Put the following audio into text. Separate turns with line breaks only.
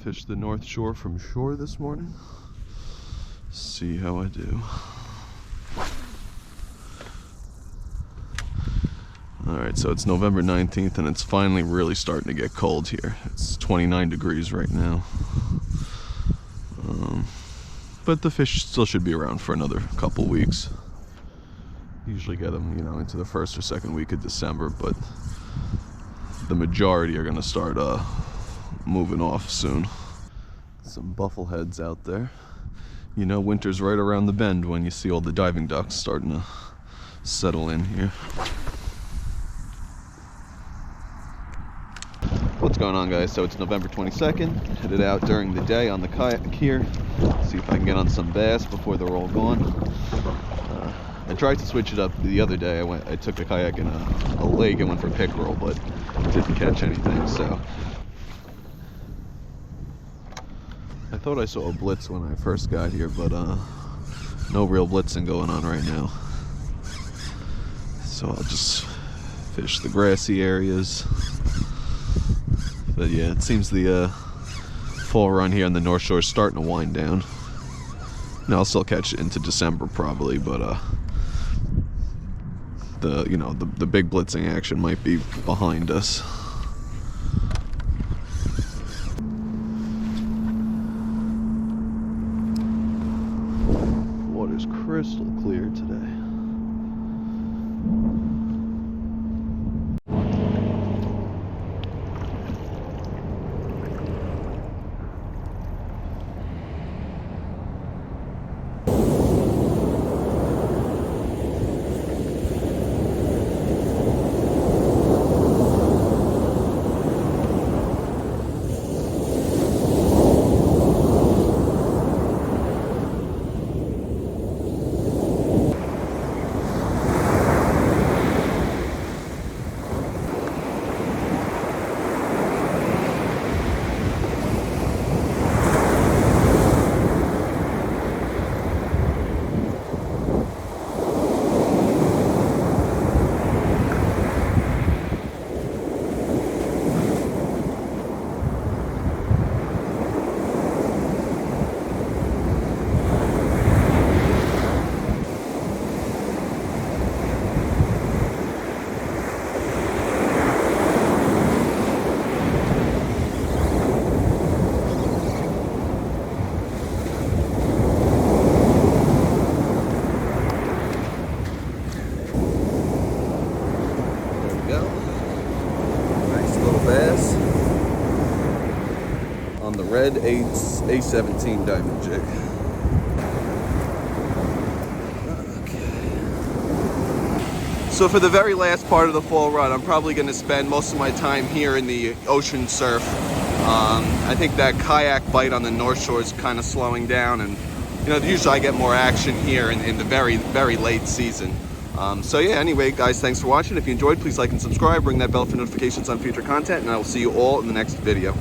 Fished the North Shore from shore this morning. See how I do. Alright, so it's November 19th and it's finally really starting to get cold here. It's 29 degrees right now. But the fish still should be around for another couple weeks. Usually get them, into the first or second week of December, but the majority are going to start moving off soon. Some buffleheads out there. Winter's right around the bend when you see all the diving ducks starting to settle in here. What's going on, guys? So it's November 22nd. Headed out during the day on the kayak here. See if I can get on some bass before they're all gone. I tried to switch it up the other day. I took a kayak in a lake and went for pickerel, but didn't catch anything. So I thought I saw a blitz when I first got here, but no real blitzing going on right now. So I'll just fish the grassy areas. But yeah, it seems the fall run here on the North Shore is starting to wind down. Now I'll still catch it into December probably, but the big blitzing action might be behind us. Water's crystal clear today. Bass on the red A17 diamond jig. Okay. So for the very last part of the fall run, I'm probably going to spend most of my time here in the ocean surf. I think that kayak bite on the North Shore is kind of slowing down, and usually I get more action here in the very, very late season. So yeah, anyway, guys, thanks for watching. If you enjoyed, please like and subscribe. Ring that bell for notifications on future content, and I will see you all in the next video.